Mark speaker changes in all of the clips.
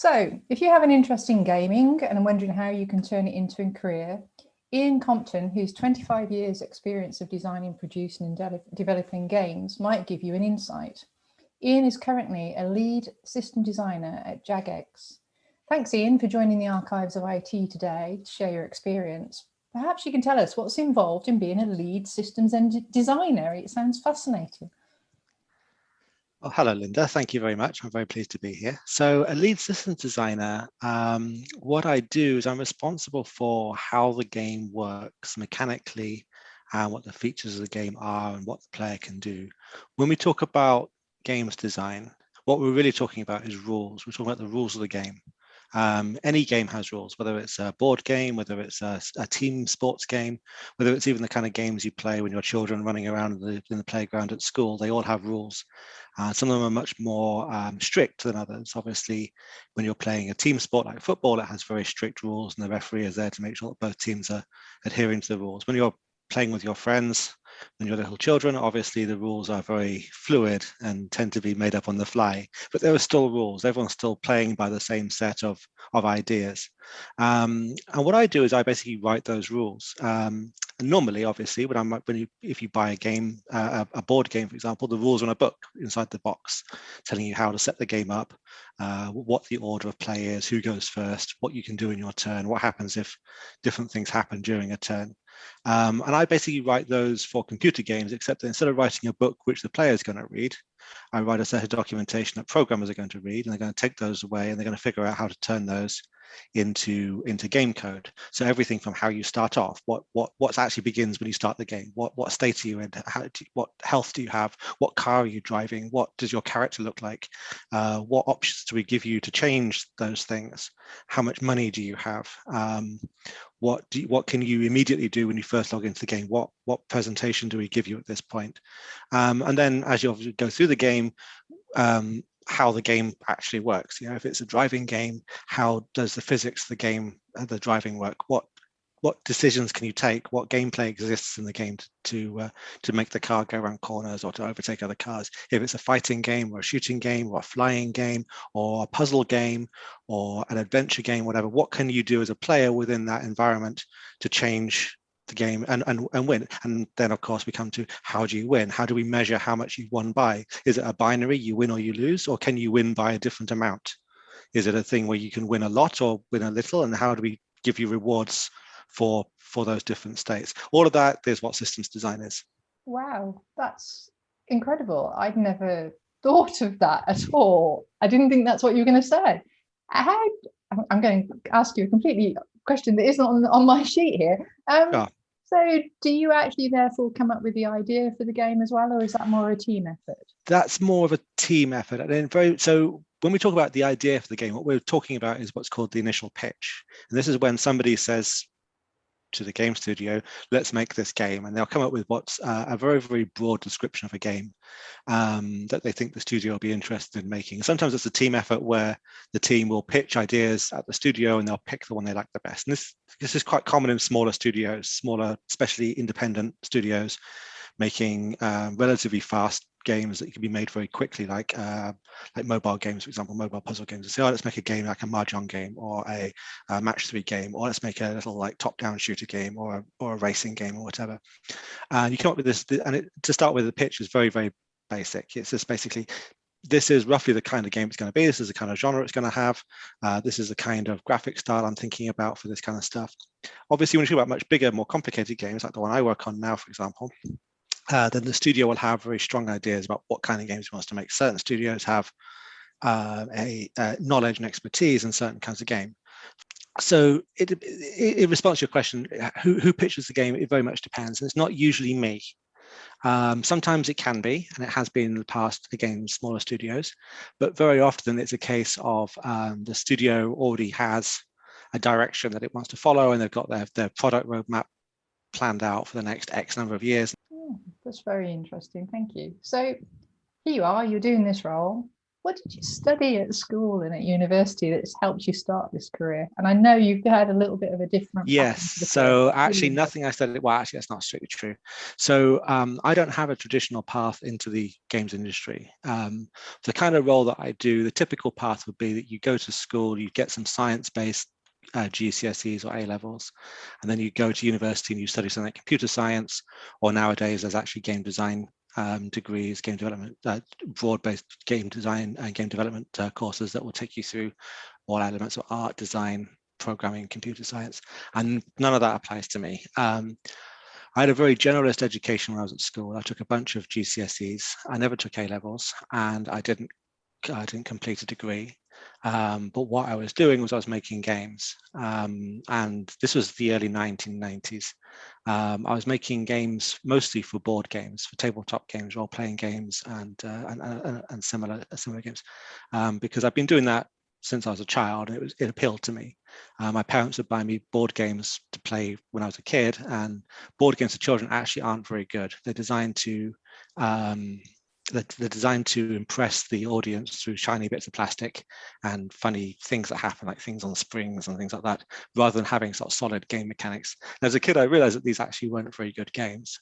Speaker 1: So, if you have an interest in gaming and are wondering how you can turn it into a career, Iain Compton, who's 25 years experience of designing, producing and developing games, might give you an insight. Iain is currently a lead system designer at Jagex. Thanks, Iain, for joining the Archives of IT today to share your experience. Perhaps you can tell us what's involved in being a lead systems designer. It sounds fascinating.
Speaker 2: Well, hello, Linda. Thank you very much. I'm very pleased to be here. So a lead systems designer, what I do is I'm responsible for how the game works mechanically and what the features of the game are and what the player can do. When we talk about games design, what we're really talking about is rules. We're talking about the rules of the game. Any game has rules, whether it's a board game, whether it's a team sports game, whether it's even the kind of games you play when your children running around in the playground at school, they all have rules. Some of them are much more strict than others. Obviously, when you're playing a team sport like football, it has very strict rules and the referee is there to make sure that both teams are adhering to the rules. When you're playing with your friends, when you're little children, obviously the rules are very fluid and tend to be made up on the fly, but there are still rules. Everyone's still playing by the same set of ideas. And what I do is I basically write those rules. And normally, obviously, if you buy a game, a board game, for example, the rules are in a book inside the box, telling you how to set the game up, what the order of play is, who goes first, what you can do in your turn, what happens if different things happen during a turn. And I basically write those for computer games, except that instead of writing a book which the player is going to read, I write a set of documentation that programmers are going to read, and they're going to take those away and they're going to figure out how to turn those into game code. So everything from how you start off, what actually begins when you start the game, what state are you in, what health do you have, what car are you driving, what does your character look like, what options do we give you to change those things, how much money do you have, what can you immediately do when you first log into the game, what presentation do we give you at this point, and then as you go through the game, how the game actually works. If it's a driving game, how does the physics of the game, the driving work? What decisions can you take? What gameplay exists in the game to make the car go around corners or to overtake other cars? If it's a fighting game or a shooting game or a flying game or a puzzle game or an adventure game, whatever, what can you do as a player within that environment to change the game and win? And then of course we come to, how do you win? How do we measure how much you've won by? Is it a binary, you win or you lose, or can you win by a different amount? Is it a thing where you can win a lot or win a little, and how do we give you rewards for those different states? All of that is what systems design is.
Speaker 1: Wow, that's incredible. I'd never thought of that at all. I didn't think that's what you were going to say. I'm going to ask you a completely question that isn't on my sheet here. So do you actually therefore come up with the idea for the game as well, or is that more a team effort?
Speaker 2: That's more of a team effort. And so when we talk about the idea for the game, what we're talking about is what's called the initial pitch. And this is when somebody says to the game studio, let's make this game, and they'll come up with what's a very, very broad description of a game that they think the studio will be interested in making. Sometimes it's a team effort where the team will pitch ideas at the studio and they'll pick the one they like the best. And this is quite common in smaller studios, especially independent studios, making relatively fast games that can be made very quickly, like mobile games, for example, mobile puzzle games. And say, let's make a game like a mahjong game or a match 3 game, or let's make a little like top-down shooter game or a racing game or whatever. And you come up with this, and to start with, the pitch is very, very basic. It's just basically, this is roughly the kind of game it's going to be. This is the kind of genre it's going to have. This is the kind of graphic style I'm thinking about for this kind of stuff. Obviously, when you talk about much bigger, more complicated games, like the one I work on now, for example, then the studio will have very strong ideas about what kind of games it wants to make. Certain studios have a knowledge and expertise in certain kinds of game. So in response to your question, who pitches the game, it very much depends. And it's not usually me. Sometimes it can be, and it has been in the past, again, smaller studios, but very often it's a case of the studio already has a direction that it wants to follow, and they've got their product roadmap planned out for the next X number of years.
Speaker 1: That's very interesting. Thank you. So here you are, you're doing this role. what did you study at school and at university that's helped you start this career? And I know you've had a little bit of a different path
Speaker 2: Yes,
Speaker 1: into the career.
Speaker 2: so actually nothing I studied, well, actually that's not strictly true. So I don't have a traditional path into the games industry. The kind of role that I do, the typical path would be that you go to school, you get some science-based GCSEs or A levels, and then you go to university and you study something like computer science, or nowadays there's actually game design degrees, game development, broad-based game design and game development courses that will take you through all elements of art, design, programming, computer science, and none of that applies to me. I had a very generalist education when I was at school. I took a bunch of GCSEs. I never took A levels, and I didn't complete a degree. But what I was doing was I was making games, and this was the early 1990s. I was making games mostly for board games, for tabletop games, role-playing games, and similar games, because I've been doing that since I was a child, and it appealed to me. My parents would buy me board games to play when I was a kid, and board games for children actually aren't very good. They're designed to they're designed to impress the audience through shiny bits of plastic and funny things that happen, like things on springs and things like that, rather than having sort of solid game mechanics. And as a kid, I realized that these actually weren't very good games.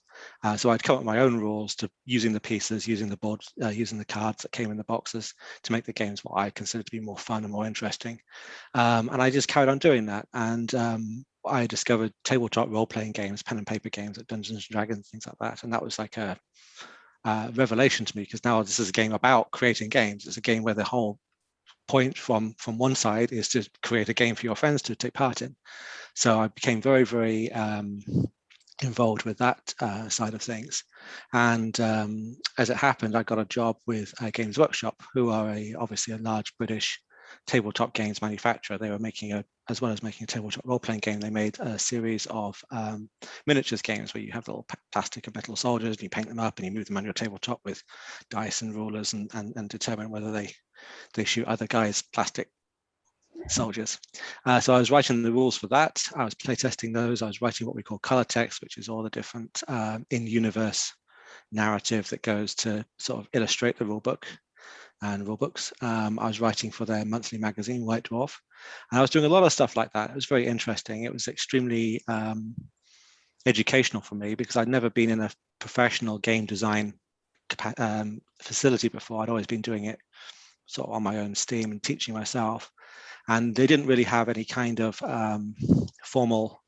Speaker 2: So I'd come up with my own rules to using the pieces, using the board, using the cards that came in the boxes to make the games what I considered to be more fun and more interesting. And I just carried on doing that. And I discovered tabletop role-playing games, pen and paper games like Dungeons and Dragons, things like that. And that was like a revelation to me, because now this is a game about creating games. It's a game where the whole point from one side is to create a game for your friends to take part in. So I became very, very involved with that side of things. And as it happened, I got a job with Games Workshop, who are obviously a large British tabletop games manufacturer. They were making as well as making a tabletop role-playing game, they made a series of miniatures games where you have little plastic and metal soldiers and you paint them up and you move them on your tabletop with dice and rulers and determine whether they shoot other guys' plastic soldiers. So I was writing the rules for that. I was playtesting those. I was writing what we call color text, which is all the different in-universe narrative that goes to sort of illustrate the rule book and rule books. I was writing for their monthly magazine, White Dwarf, and I was doing a lot of stuff like that. It was very interesting. It was extremely educational for me, because I'd never been in a professional game design facility before. I'd always been doing it sort of on my own steam and teaching myself. And they didn't really have any kind of formal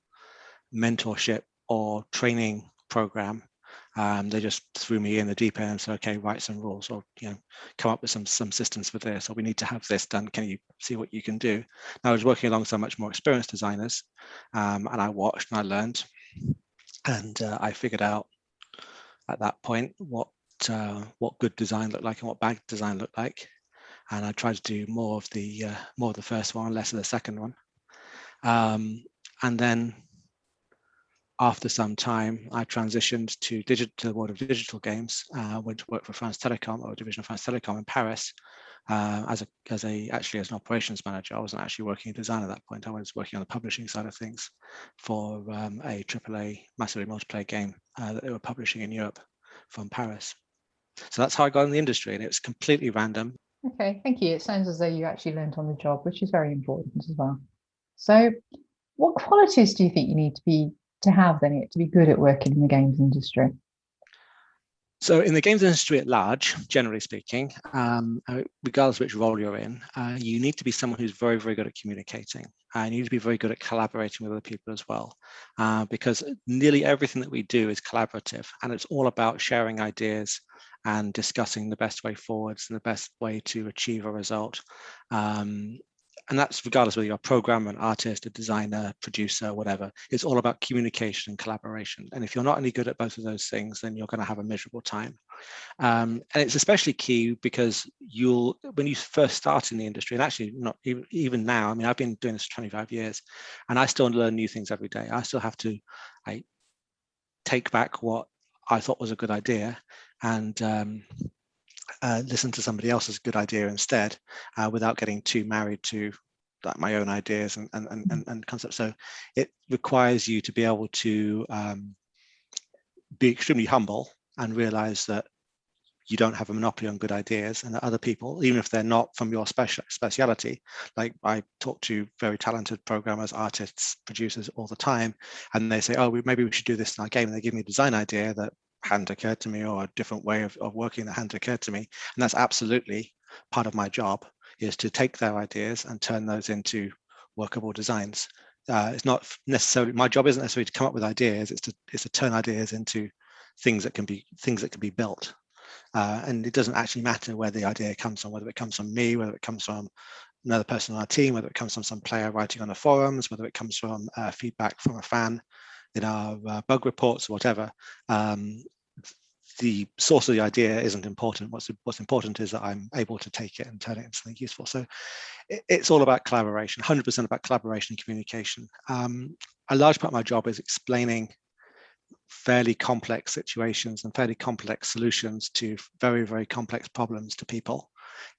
Speaker 2: mentorship or training program. They just threw me in the deep end and said, okay, write some rules, or come up with some systems for this, or we need to have this done. Can you see what you can do? And I was working alongside much more experienced designers, and I watched and I learned, and I figured out at that point what good design looked like and what bad design looked like. And I tried to do more of the first one, less of the second one. And then after some time, I transitioned to the world of digital games. Went to work for France Telecom, or a division of France Telecom in Paris, as an operations manager. I wasn't actually working in design at that point. I was working on the publishing side of things for a AAA massively multiplayer game that they were publishing in Europe from Paris. So that's how I got in the industry, and it was completely random.
Speaker 1: Okay, thank you. It sounds as though you actually learned on the job, which is very important as well. So, what qualities do you think you need to have then to be good at working in the games industry?
Speaker 2: So in the games industry at large, generally speaking, regardless of which role you're in, you need to be someone who's very, very good at communicating. You need to be very good at collaborating with other people as well, because nearly everything that we do is collaborative, and it's all about sharing ideas and discussing the best way forwards and the best way to achieve a result. And that's regardless whether you're a programmer, an artist, a designer, producer, whatever. It's all about communication and collaboration. And if you're not any good at both of those things, then you're going to have a miserable time. And it's especially key because when you first start in the industry, and actually not even now, I mean, I've been doing this for 25 years, and I still learn new things every day. I still have to take back what I thought was a good idea and listen to somebody else's good idea instead, without getting too married to my own ideas and concepts. So it requires you to be able to be extremely humble and realize that you don't have a monopoly on good ideas, and that other people, even if they're not from your speciality, like I talk to very talented programmers, artists, producers all the time, and they say, oh, maybe we should do this in our game, and they give me a design idea that hadn't occurred to me, or a different way of working that hadn't occurred to me. And that's absolutely part of my job, is to take their ideas and turn those into workable designs. It's not necessarily, my job isn't necessarily to come up with ideas, it's to turn ideas into things that can be built. And it doesn't actually matter where the idea comes from, whether it comes from me, whether it comes from another person on our team, whether it comes from some player writing on the forums, whether it comes from feedback from a fan in our bug reports or whatever. The source of the idea isn't important. What's important is that I'm able to take it and turn it into something useful. So it's all about collaboration, 100% about collaboration and communication. A large part of my job is explaining fairly complex situations and fairly complex solutions to very, very complex problems to people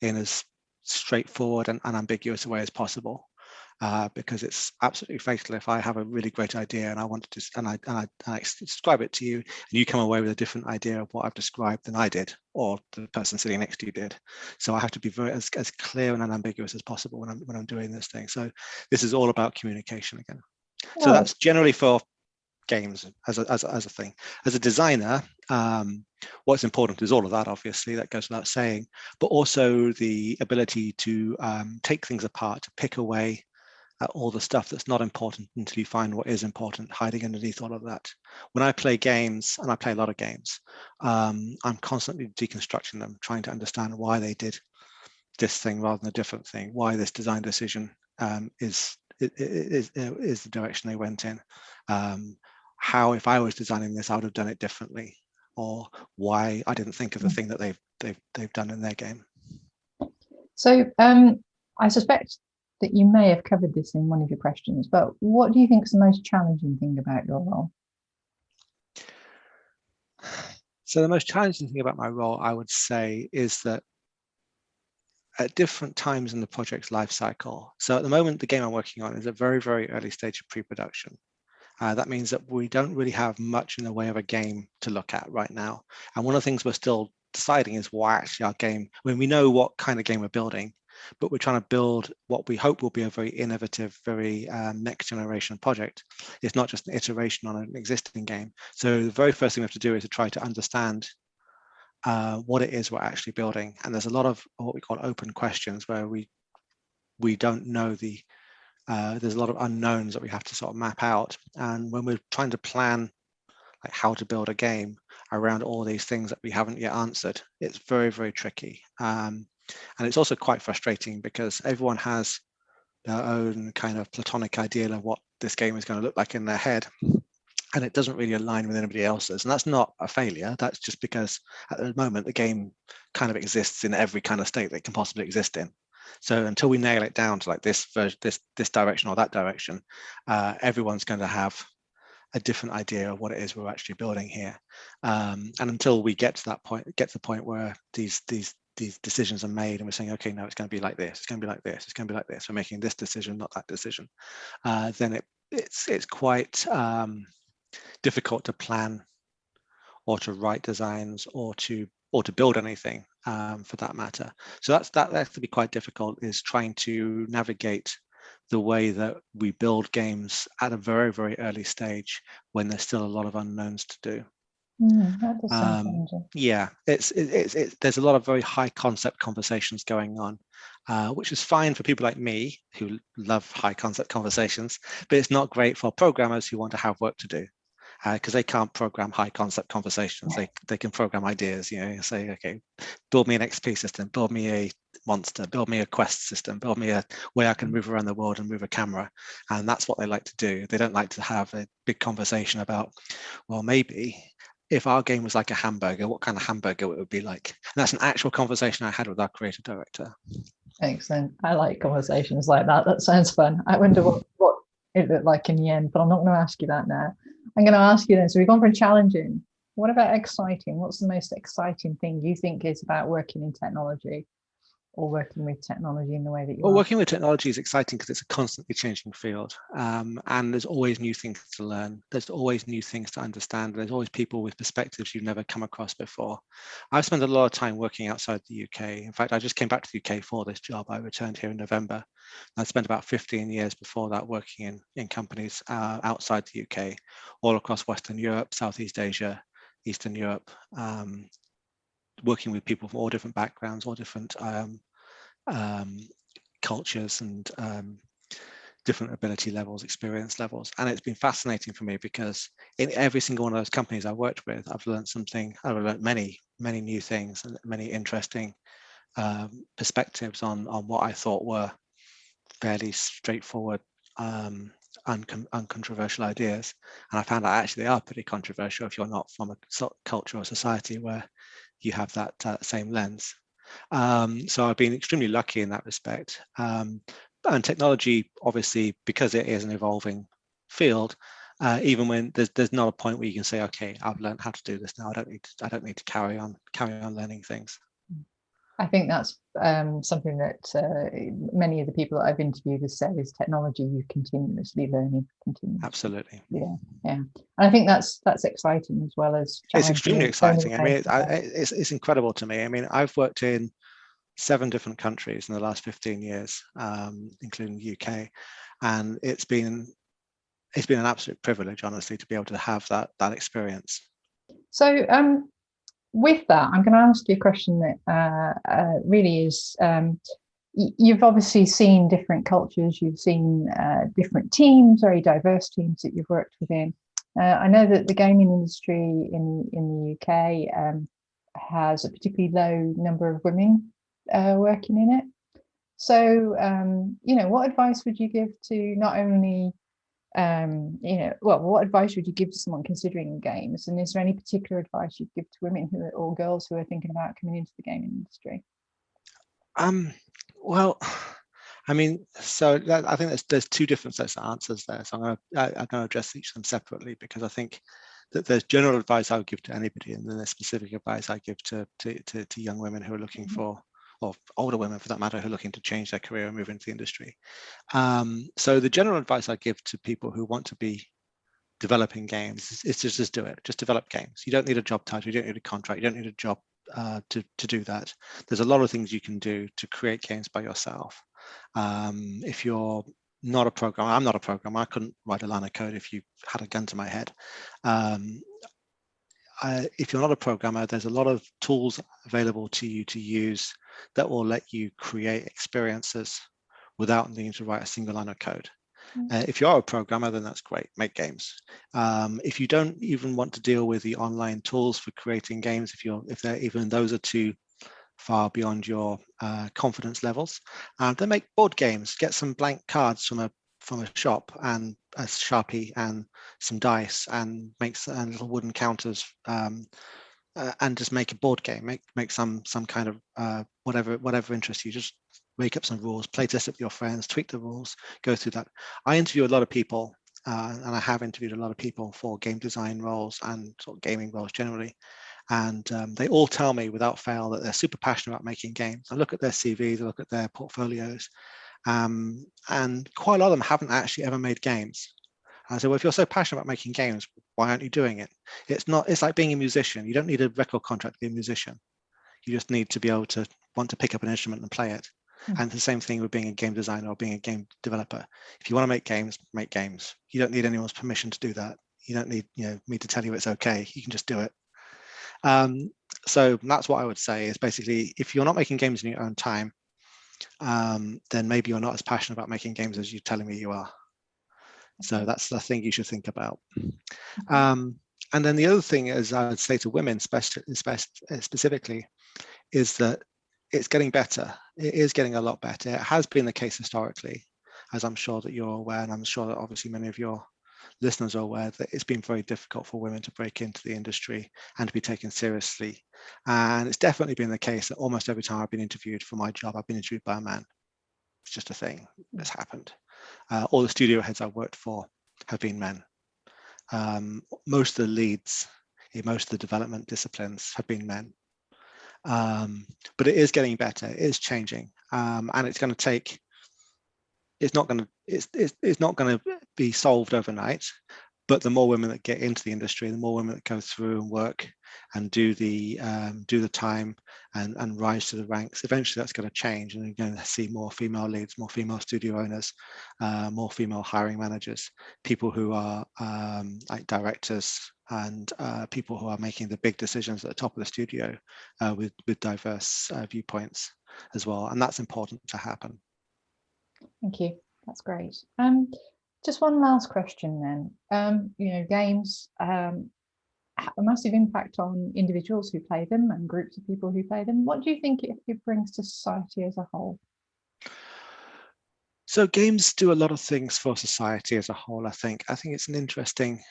Speaker 2: in as straightforward and unambiguous a way as possible. Because it's absolutely fatal if I have a really great idea and I want to and I describe it to you, and you come away with a different idea of what I've described than I did, or the person sitting next to you did. So I have to be very as clear and unambiguous as possible when I'm doing this thing. So this is all about communication again. So that's generally for games as a thing. As a designer, what's important is all of that, obviously, that goes without saying, but also the ability to take things apart, to pick away at all the stuff that's not important until you find what is important hiding underneath all of that. When I play games, and I play a lot of games, I'm constantly deconstructing them, trying to understand why they did this thing rather than a different thing, why this design decision is the direction they went in. How, if I was designing this, I would have done it differently, or why I didn't think of the thing that they've done in their game.
Speaker 1: So I suspect that you may have covered this in one of your questions, but what do you think is the most challenging thing about your role?
Speaker 2: So the most challenging thing about my role, I would say, is that at different times in the project's life cycle. So at the moment, the game I'm working on is a very, very early stage of pre-production. That means that we don't really have much in the way of a game to look at right now. And one of the things we're still deciding is why actually our game, when we know what kind of game we're building, but we're trying to build what we hope will be a very innovative, very next generation project. It's not just an iteration on an existing game. So the very first thing we have to do is to try to understand what it is we're actually building. And there's a lot of what we call open questions where we don't know there's a lot of unknowns that we have to sort of map out. And when we're trying to plan like how to build a game around all these things that we haven't yet answered, it's very, very tricky. And it's also quite frustrating because everyone has their own kind of platonic ideal of what this game is going to look like in their head. And it doesn't really align with anybody else's. And that's not a failure. That's just because at the moment, the game kind of exists in every kind of state that it can possibly exist in. So until we nail it down to like this direction or that direction, everyone's going to have a different idea of what it is we're actually building here. And until we get to that point, get to the point where these decisions are made and we're saying, okay, no, it's going to be like this, it's going to be like this, it's going to be like this, we're making this decision, not that decision, then it's quite difficult to plan or to write designs or to build anything for that matter. So that has to be quite difficult, is trying to navigate the way that we build games at a very, very early stage when there's still a lot of unknowns to do.
Speaker 1: That does sound challenging.
Speaker 2: Yeah, there's a lot of very high concept conversations going on, which is fine for people like me who love high concept conversations, but it's not great for programmers who want to have work to do. Because they can't program high concept conversations. They can program ideas, you know, say, okay, build me an XP system, build me a monster, build me a quest system, build me a way I can move around the world and move a camera. And that's what they like to do. They don't like to have a big conversation about, well, maybe if our game was like a hamburger, what kind of hamburger it would be like. And that's an actual conversation I had with our creative director.
Speaker 1: Excellent. I like conversations like that. That sounds fun. I wonder what it looked like in the end, but I'm not going to ask you that now. I'm going to ask you then, so we've gone from challenging. What about exciting? What's the most exciting thing you think is about working in technology? or working with technology in the way that you
Speaker 2: Well,
Speaker 1: are?
Speaker 2: working with technology is exciting because it's a constantly changing field, and there's always new things to learn. There's always new things to understand. There's always people with perspectives you've never come across before. I've spent a lot of time working outside the UK. In fact, I just came back to the UK for this job. I returned here in November. I spent about 15 years before that working in companies outside the UK, all across Western Europe, Southeast Asia, Eastern Europe, working with people from all different backgrounds, all different cultures and different ability levels, experience levels. And it's been fascinating for me because in every single one of those companies I worked with, I've learned something, I've learned many new things and many interesting perspectives on what I thought were fairly straightforward, uncontroversial ideas. And I found out actually they are pretty controversial if you're not from a culture or society where you have that same lens. So I've been extremely lucky in that respect. And technology, obviously, because it is an evolving field, even when there's not a point where you can say, okay, I've learned how to do this now. I don't need to carry on learning things.
Speaker 1: I think that's something that many of the people that I've interviewed have said is technology you're continuously learning.
Speaker 2: Absolutely.
Speaker 1: Yeah. And I think that's exciting as well as
Speaker 2: it's extremely exciting. I mean, it's incredible to me. I mean, I've worked in 7 different countries in the last 15 years, including the UK, and it's been an absolute privilege, honestly, to be able to have that experience.
Speaker 1: So with that, I'm going to ask you a question that really is, you've obviously seen different cultures, you've seen different teams, very diverse teams that you've worked within. I know that the gaming industry in the UK has a particularly low number of women working in it. So, what advice would you give to not only what advice would you give to someone considering games? And is there any particular advice you'd give to women or girls who are thinking about coming into the gaming industry?
Speaker 2: Well, I mean, so I think there's 2 different sets of answers there. So I'm going to address each of them separately, because I think that there's general advice I would give to anybody, and then there's specific advice I give to young women who are looking for, or older women for that matter, who are looking to change their career and move into the industry. So the general advice I give to people who want to be developing games is to just do it. Just develop games. You don't need a job title. You don't need a contract. You don't need a job to do that. There's a lot of things you can do to create games by yourself. If you're not a programmer, I'm not a programmer. I couldn't write a line of code if you had a gun to my head. If you're not a programmer, there's a lot of tools available to you to use that will let you create experiences without needing to write a single line of code. If you are a programmer, then that's great, make games. If you don't even want to deal with the online tools for creating games, if they're even those are too far beyond your confidence levels, then make board games. Get some blank cards from a shop and a Sharpie and some dice, and make little wooden counters, and just make a board game. Make some kind of whatever interests you. Just make up some rules, play test it with your friends, tweak the rules, go through that. I interview a lot of people, and I have interviewed a lot of people for game design roles and sort of gaming roles generally. And they all tell me without fail that they're super passionate about making games. I look at their CVs, I look at their portfolios, and quite a lot of them haven't actually ever made games. And I said, well, if you're so passionate about making games, why aren't you doing it? It's like being a musician. You don't need a record contract to be a musician. You just need to be able to want to pick up an instrument and play it. And the same thing with being a game designer or being a game developer. If you want to make games, make games. You don't need anyone's permission to do that. You don't need me to tell you it's okay. You can just do it. So that's what I would say is basically, if you're not making games in your own time, then maybe you're not as passionate about making games as you're telling me you are. So that's the thing you should think about. And then the other thing is, I would say to women specifically, is that it's getting better. It is getting a lot better. It has been the case historically, as I'm sure that you're aware, and I'm sure that obviously many of your listeners are aware, that it's been very difficult for women to break into the industry and to be taken seriously. And it's definitely been the case that almost every time I've been interviewed for my job, I've been interviewed by a man. It's just a thing that's happened. All the studio heads I've worked for have been men. Most of the leads in most of the development disciplines have been men. But it is getting better, it is changing, and it's going to take, it's not going to be solved overnight. But the more women that get into the industry, the more women that go through and work and do the time and rise to the ranks, eventually that's going to change, and you're going to see more female leads, more female studio owners, more female hiring managers, people who are like directors, and people who are making the big decisions at the top of the studio with diverse viewpoints as well. And that's important to happen.
Speaker 1: Thank you. That's great. Just one last question then. Games have a massive impact on individuals who play them and groups of people who play them. What do you think it brings to society as a whole?
Speaker 2: So games do a lot of things for society as a whole, I think. I think it's an interesting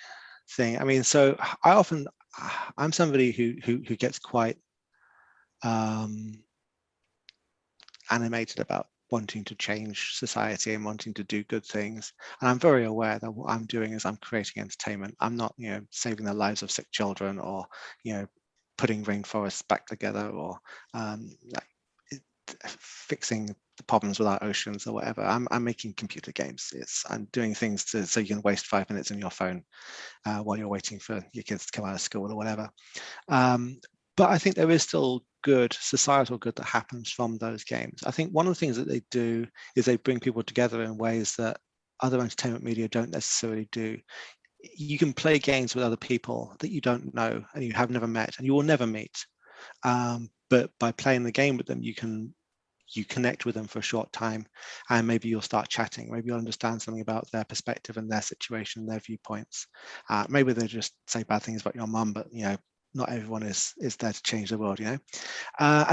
Speaker 2: thing. I mean, so I'm somebody who gets quite animated about wanting to change society and wanting to do good things. And I'm very aware that what I'm doing is I'm creating entertainment. I'm not, saving the lives of sick children, or, putting rainforests back together, or fixing the problems with our oceans or whatever. I'm making computer games. I'm doing things so you can waste 5 minutes on your phone while you're waiting for your kids to come out of school or whatever. But I think there is still good, societal good that happens from those games. I think one of the things that they do is they bring people together in ways that other entertainment media don't necessarily do. You can play games with other people that you don't know and you have never met and you will never meet. But by playing the game with them, you connect with them for a short time, and maybe you'll start chatting. Maybe you'll understand something about their perspective and their situation, their viewpoints. Maybe they just say bad things about your mum, but not everyone is there to change the world, And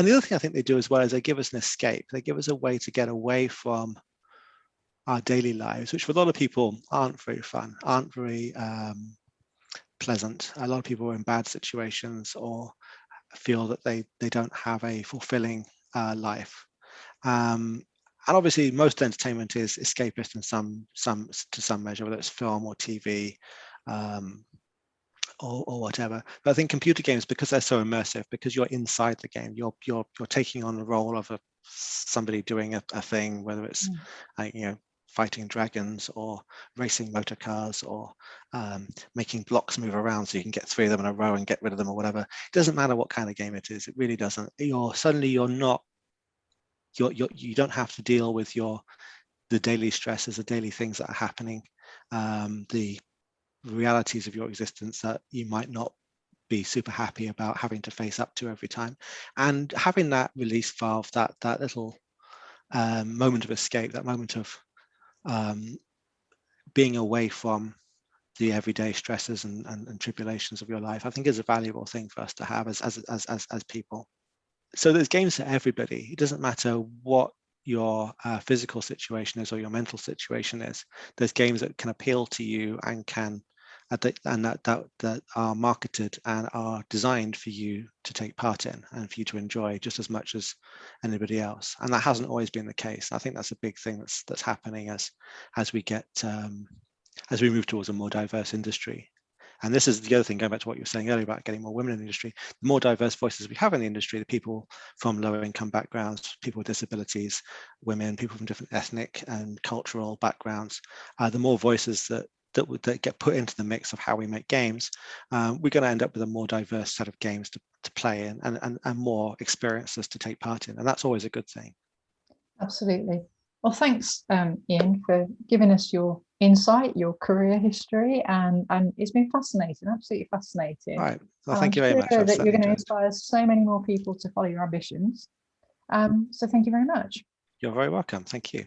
Speaker 2: the other thing I think they do as well is they give us an escape. They give us a way to get away from our daily lives, which for a lot of people aren't very fun, aren't very pleasant. A lot of people are in bad situations or feel that they don't have a fulfilling life. And obviously most entertainment is escapist in some measure, whether it's film or TV, or whatever. But I think computer games, because they're so immersive, because you're inside the game, you're taking on the role of somebody doing a thing, whether it's fighting dragons or racing motor cars or making blocks move around so you can get 3 of them in a row and get rid of them or whatever. It doesn't matter what kind of game it is. It really doesn't. You don't have to deal with the daily stresses, the daily things that are happening, the realities of your existence that you might not be super happy about having to face up to every time. And having that release valve, that little moment of escape, that moment of being away from the everyday stresses and tribulations of your life, I think is a valuable thing for us to have as people. So there's games for everybody. It doesn't matter what your physical situation is or your mental situation is. There's games that can appeal to you and that are marketed and are designed for you to take part in and for you to enjoy just as much as anybody else. And that hasn't always been the case. I think that's a big thing that's happening as we get as we move towards a more diverse industry. And this is the other thing, going back to what you were saying earlier about getting more women in the industry. The more diverse voices we have in the industry, the people from lower income backgrounds, people with disabilities, women, people from different ethnic and cultural backgrounds, the more voices that get put into the mix of how we make games, we're going to end up with a more diverse set of games to play in and more experiences to take part in. And that's always a good thing.
Speaker 1: Absolutely. Well, thanks, Iain, for giving us your insight, your career history, and it's been fascinating, absolutely fascinating.
Speaker 2: Right. Well, thank you very much.
Speaker 1: That you're going to inspire so many more people to follow your ambitions. So thank you very much.
Speaker 2: You're very welcome. Thank you.